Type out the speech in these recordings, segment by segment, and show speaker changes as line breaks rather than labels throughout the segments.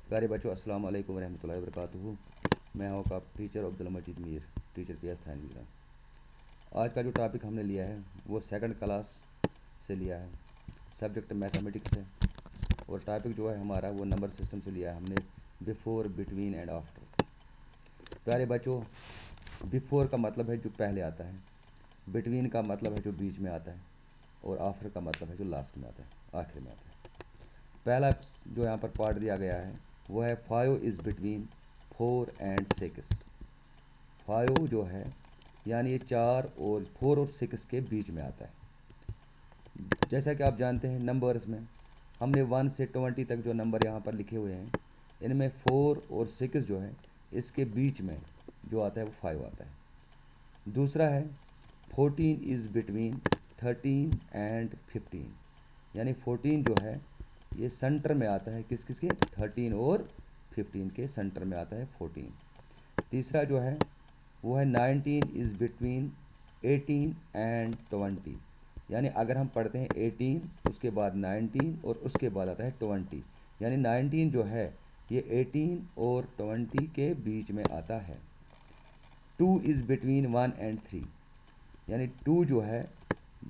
प्यारे बच्चों, अस्सलाम वालेकुम रहमतुल्लाहि व बरकातुहू। मैं हूँ आपका टीचर अब्दुल मजीद मीर, टीचर PS थानवीरा। आज का जो टॉपिक हमने लिया है वो सेकंड क्लास से लिया है, सब्जेक्ट मैथमेटिक्स है। और टॉपिक जो है हमारा वो नंबर सिस्टम से लिया है हमने, बिफोर, बिटवीन एंड आफ्टर। प्यारे बच्चों, बिफोर का मतलब है जो पहले आता है, बिटवीन का मतलब है जो बीच में आता है, और आफ्टर का मतलब है जो लास्ट में आता है, आखिर में आता है। पहला जो यहाँ पर पार्ट दिया गया है वो है 5 इज़ बिटवीन 4 एंड 6। 5 जो है यानी ये 4 और 6 के बीच में आता है। जैसा कि आप जानते हैं नंबर्स में हमने 1 से 20 तक जो नंबर यहाँ पर लिखे हुए हैं, इनमें 4 और 6 जो है इसके बीच में जो आता है वो 5 आता है। दूसरा है 14 इज़ बिटवीन 13 एंड 15, यानी 14 जो है ये सेंटर में आता है, किस किस के, 13 और 15 के सेंटर में आता है 14। तीसरा जो है वो है 19 इज़ बिटवीन 18 एंड 20, यानी अगर हम पढ़ते हैं 18 उसके बाद 19 और उसके बाद आता है 20, यानी 19 जो है ये 18 और 20 के बीच में आता है। 2 इज़ बिटवीन 1 एंड 3, यानी 2 जो है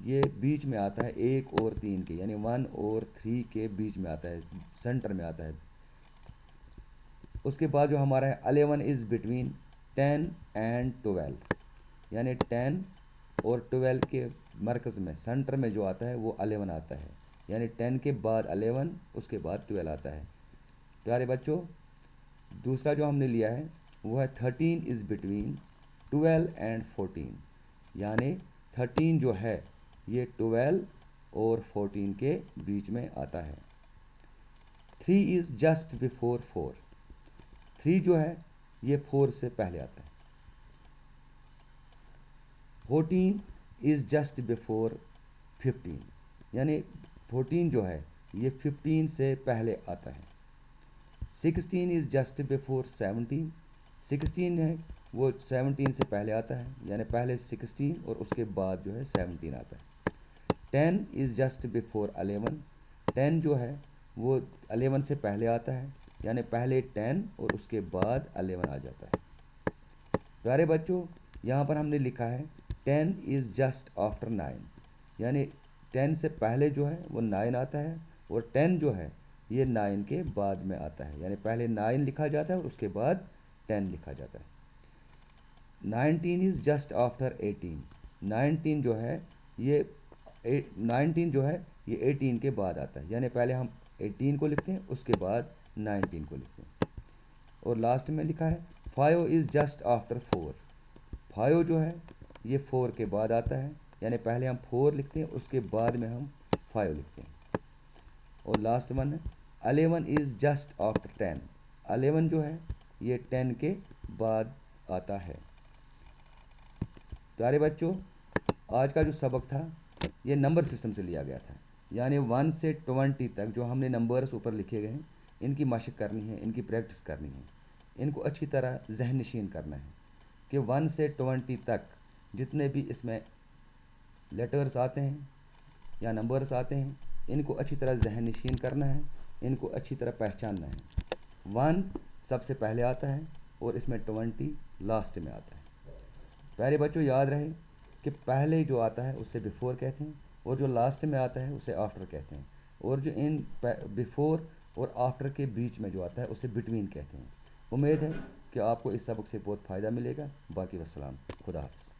ये बीच में आता है 1 और 3 के, यानी 1 और 3 के बीच में आता है, सेंटर में आता है। उसके बाद जो हमारा है 11 इज़ बिटवीन 10 एंड 12, यानी 10 और 12 के मरकज़ में, सेंटर में जो आता है वो 11 आता है, यानी 10 के बाद 11, उसके बाद 12 आता है। प्यारे बच्चों, दूसरा जो हमने लिया है वो है 13 इज़ बिटवीन 12 एंड 14, यानी 13 जो है ये 12 और 14 के बीच में आता है। 3 इज़ जस्ट बिफोर 4, 3 जो है ये 4 से पहले आता है। 14 इज़ जस्ट बिफोर 15, यानी 14 जो है ये 15 से पहले आता है। 16 इज़ जस्ट बिफोर 17, 16 है वो 17 से पहले आता है, यानी पहले 16 और उसके बाद जो है 17 आता है। 10 इज़ जस्ट बिफोर 11, 10 जो है वो 11 से पहले आता है, यानी पहले 10 और उसके बाद 11 आ जाता है। प्यारे बच्चों, यहाँ पर हमने लिखा है 10 इज़ जस्ट आफ्टर 9, यानी 10 से पहले जो है वो 9 आता है, और 10 जो है ये 9 के बाद में आता है, यानी पहले 9 लिखा जाता है और उसके बाद 10 लिखा जाता है। 19 इज़ जस्ट आफ्टर 18, 19 जो है ये 19 जो है ये 18 के बाद आता है, यानी पहले हम 18 को लिखते हैं उसके बाद 19 को लिखते हैं। और लास्ट में लिखा है 5 इज़ जस्ट आफ्टर 4, 5 जो है ये 4 के बाद आता है, यानी पहले हम 4 लिखते हैं उसके बाद में हम 5 लिखते हैं। और लास्ट वन है 11 इज़ जस्ट आफ्टर 10, 11 जो है ये 10 के बाद आता है। प्यारे बच्चों, आज का जो सबक था ये नंबर सिस्टम से लिया गया था, यानी 1 से 20 तक जो हमने नंबर्स ऊपर लिखे गए हैं इनकी मशक करनी है, इनकी प्रैक्टिस करनी है, इनको अच्छी तरह जहन नशीन करना है कि 1 से 20 तक जितने भी इसमें लेटर्स आते हैं या नंबर्स आते हैं इनको अच्छी तरह जहन नशीन करना है, इनको अच्छी तरह पहचानना है। 1 सबसे पहले आता है और इसमें 20 लास्ट में आता है। प्यारे बच्चों, याद रहे कि पहले जो आता है उसे बिफोर कहते हैं, और जो लास्ट में आता है उसे आफ्टर कहते हैं, और जो इन बिफोर और आफ्टर के बीच में जो आता है उसे बिटवीन कहते हैं। उम्मीद है कि आपको इस सबक से बहुत फ़ायदा मिलेगा। बाकी वस्सलाम, खुदा हाफ़िज़।